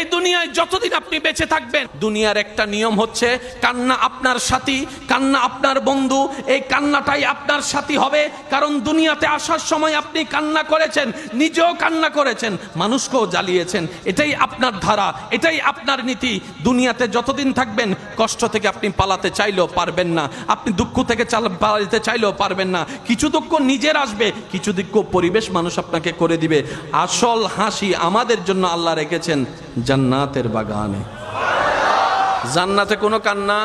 এই দুনিয়ায় যতদিন আপনি বেঁচে থাকবেন, দুনিয়ার একটা নিয়ম হচ্ছে কান্না আপনার সাথী, কান্না আপনার বন্ধু, এই কান্নাটাই আপনার সাথী হবে। কারণ দুনিয়াতে আসার সময় আপনি কান্না করেছেন, নিজেও কান্না করেছেন, মানুষকেও জ্বালিয়েছেন। এটাই আপনার ধারা, এটাই আপনার নীতি। দুনিয়াতে যতদিন থাকবেন কষ্ট থেকে আপনি পালাতে চাইলেও পারবেন না, আপনি দুঃখ থেকে পালাতে চাইলেও পারবেন না। কিছু দুঃখ নিজের আসবে, কিছু দুঃখ পরিবেশ মানুষ আপনাকে করে দিবে। আসল হাসি আমাদের জন্য আল্লাহ রেখেছেন জান্নাতের বাগানে। জান্নাতে কোনো কান্না,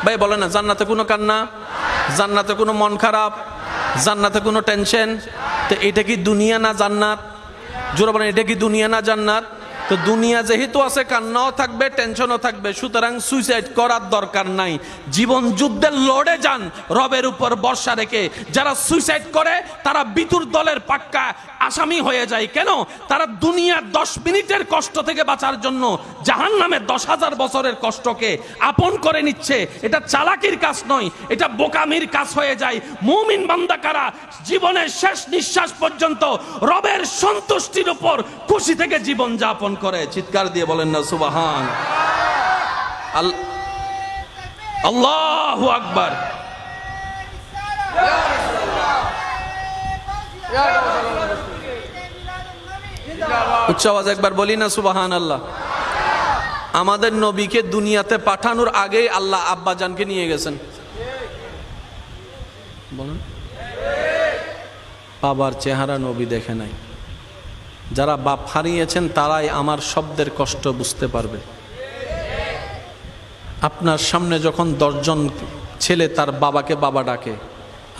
ভাই বলে না, জান্নাতে কোনো কান্না, জান্নাতে কোনো মন খারাপ, জান্নাতে কোনো টেনশন। তো এটা কি দুনিয়া না জান্নাত? জোরে বলেন, এটা কি দুনিয়া না জান্নাত? তো দুনিয়া যেহেতু আছে, কান্নাও থাকবে, টেনশনও থাকবে। সুতরাং সুইসাইড করার দরকার নাই। জীবন যুদ্ধে লড়ে যান রবের উপর ভরসা রেখে। যারা সুইসাইড করে তারা বিতুর দলের পাক্কা আসামি হয়ে যায়। কেন? তারা দুনিয়ার 10 মিনিটের কষ্ট থেকে বাঁচার জন্য জাহান্নামের 10,000 বছরের কষ্টকে আপন করে নিচ্ছে। এটা চালাকির কাজ নয়, এটা বোকামির কাজ হয়ে যায়। মুমিন বান্দা কারা? জীবনের শেষ নিঃশ্বাস পর্যন্ত রবের সন্তুষ্টির উপর খুশি থেকে জীবন যাপন করে। চিৎকার দিয়ে বলেন না সুবহান আল্লাহু আকবার। উচ্চ আওয়াজ একবার বলি না সুবহান আল্লাহ। আমাদের নবীকে দুনিয়াতে পাঠানোর আগে আল্লাহ আব্বাজানকে নিয়ে গেছেন। বলেন, বাবার চেহারা নবী দেখে নাই। যারা বাপ হারিয়েছেন তারাই আমার শব্দের কষ্ট বুঝতে পারবে। আপনার সামনে যখন 10 জন ছেলে তার বাবাকে বাবা ডাকে,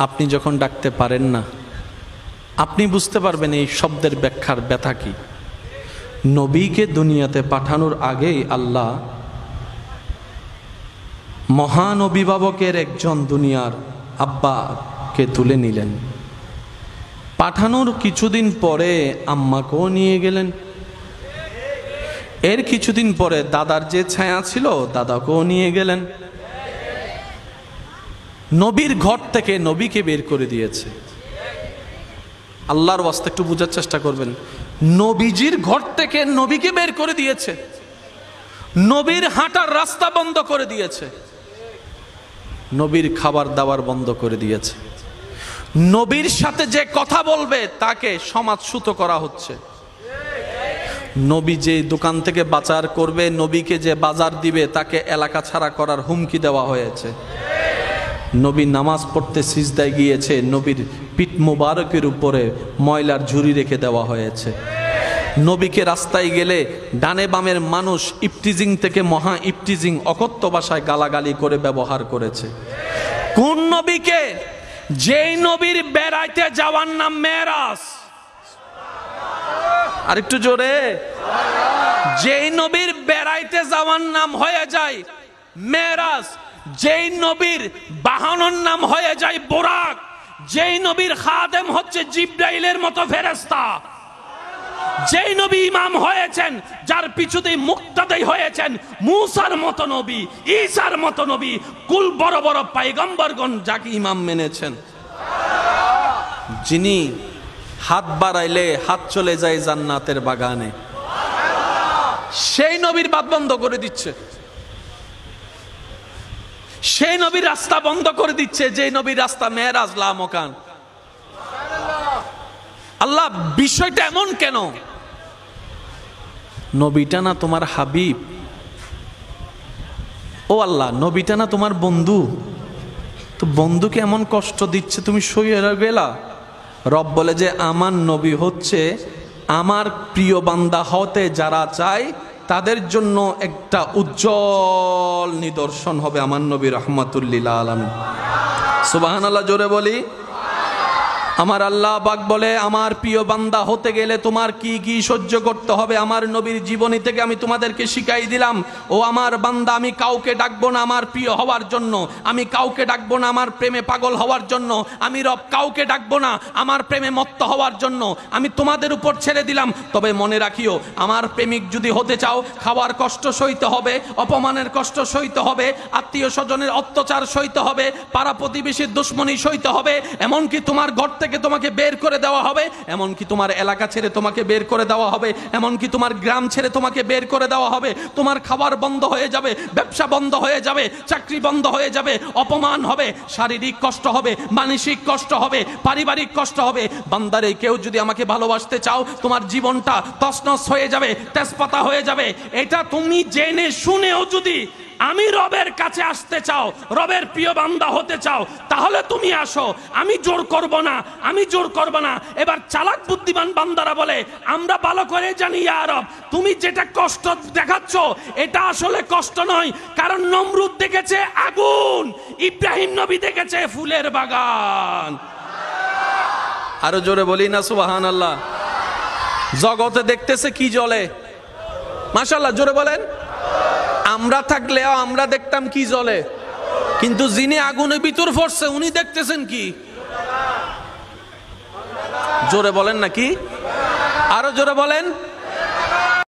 আপনি যখন ডাকতে পারেন না, আপনি বুঝতে পারবেন এই শব্দের ব্যাখ্যার ব্যথা কি। নবীকে দুনিয়াতে পাঠানোর আগেই আল্লাহ মহান অভিভাবকের একজন দুনিয়ার আব্বাকে তুলে নিলেন। পাঠানোর কিছুদিন পরে আম্মাকেও নিয়ে গেলেন। এর কিছুদিন পরে দাদার যে ছায়া ছিল দাদাকেও নিয়ে গেলেন। নবীর ঘর থেকে নবীকে বের করে দিয়েছে। আল্লাহর ওয়াস্তে একটু বোঝার চেষ্টা করবেন। নবীজির ঘর থেকে নবীকে বের করে দিয়েছে, নবীর হাঁটার রাস্তা বন্ধ করে দিয়েছে, নবীর খাবার দাবার বন্ধ করে দিয়েছে। নবীর সাথে যে কথা বলবে তাকে সমাজচ্যুত করা হচ্ছে। নবী যে দোকান থেকে বাজার করবে, নবীকে যে বাজার দিবে তাকে এলাকা ছাড়া করার হুমকি দেওয়া হয়েছে। নবী নামাজ পড়তে সিজদায় গিয়েছে, নবীর পিঠ মুবারকের উপরে ময়লার ঝুড়ি রেখে দেওয়া হয়েছে। নবীকে রাস্তায় গেলে ডানে বামের মানুষ ইফটিজিং থেকে মহা ইফটিজিং, অকথ্য ভাষায় গালাগালি করে ব্যবহার করেছে। কোন নবীকে? যেই নবীর বেড়াইতে যাওয়ার নাম মেরাজ। আরেকটু জোরে। যেই নবীর বেড়াইতে যাওয়ার নাম হয়ে যায় মেরাজ, যেই নবীর বাহনের নাম হয়ে যায় বোরাক, যেই নবীর খাদেম হচ্ছে জিব্রাইলের মতো ফেরেশতা, যেই নবী ইমাম হয়েছেন, যার পিছুতে মুক্তাদাই হয়েছেন মুসার মতো নবী, ঈসার মতো নবী, কুল বড় বড় পয়গম্বরগণ যাকে ইমাম মেনেছেন, যিনি হাত বাড়াইলে হাত চলে যায় জান্নাতের বাগানে, সেই নবীর বাত বন্ধ করে দিচ্ছে। সেই নবীর রাস্তা বন্ধ করে দিচ্ছে, যে নবীর রাস্তা মেরাজ লা মকান। আল্লাহ, বিষয়টা এমন কেন? নবীটা না তোমার হাবিব? ও আল্লাহ, নবীটা না তোমার বন্ধু? তো বন্ধুকে এমন কষ্ট দিচ্ছে, তুমি সইয়ে গেলা? রব বলে যে আমার নবী হচ্ছে আমার প্রিয় বান্দা হতে যারা চায় তাদের জন্য একটা উজ্জ্বল নিদর্শন হবে আমার নবী রাহমাতুল্লিল আলামিন। সুবহানাল্লাহ, জোরে বলি। আমার আল্লাহ পাক বলে আমার প্রিয় বান্দা হতে গেলে তোমার কি কি সহ্য করতে হবে আমার নবীর জীবনী থেকে আমি তোমাদেরকে শিখাই দিলাম। ও আমার বান্দা, আমি কাউকে ডাকবো না আমার প্রিয় হওয়ার জন্য, আমি কাউকে ডাকবো না আমার প্রেমে পাগল হওয়ার জন্য, আমি রব কাউকে ডাকবো না আমার প্রেমে মত্ত হওয়ার জন্য, আমি তোমাদের উপর ছেড়ে দিলাম। তবে মনে রাখিও, আমার প্রেমিক যদি হতে চাও, খাওয়ার কষ্ট সইতে হবে, অপমানের কষ্ট সইতে হবে, আত্মীয় স্বজনের অত্যাচার সইতে হবে, পাড়া প্রতিবেশীর দুশ্মনী সইতে হবে, এমনকি তোমার ঘর থেকে থেকে তোমাকে বের করে দেওয়া হবে, এমনকি তোমার এলাকা ছেড়ে তোমাকে বের করে দেওয়া হবে, এমনকি তোমার গ্রাম ছেড়ে তোমাকে বের করে দেওয়া হবে। তোমার খাবার বন্ধ হয়ে যাবে, ব্যবসা বন্ধ হয়ে যাবে, চাকরি বন্ধ হয়ে যাবে, অপমান হবে, শারীরিক কষ্ট হবে, মানসিক কষ্ট হবে, পারিবারিক কষ্ট হবে। বান্দারে, কেউ যদি আমাকে ভালোবাসতে চাও, তোমার জীবনটা তছনছ হয়ে যাবে, তেজপাতা হয়ে যাবে। এটা তুমি জেনে শুনেও যদি আমি রবের কাছে আসতে চাও, রবের প্রিয় বান্দা হতে চাও, তাহলে তুমি আসো। আমি জোর করব না, আমি জোর করব না। এবার চালাক বুদ্ধিমান বান্দারা বলে, আমরা ভালো করে জানি ইয়া রব, তুমি যেটা কষ্ট দেখাচ্ছ এটা আসলে কষ্ট নয়। কারণ নমরুদ দেখেছে আগুন, ইব্রাহিম নবী দেখেছে ফুলের বাগান। আরো জোরে বলি না সুবহানাল্লাহ। জগতে দেখতেছে কি জ্বলে, মাশাআল্লাহ, জোরে বলেন। আমরা থাকলেও আমরা দেখতাম কি জ্বলে, কিন্তু যিনি আগুনের ভিতর পড়ছে উনি দেখতেছেন কি? জোরে বলেন নাকি? আরো জোরে বলেন।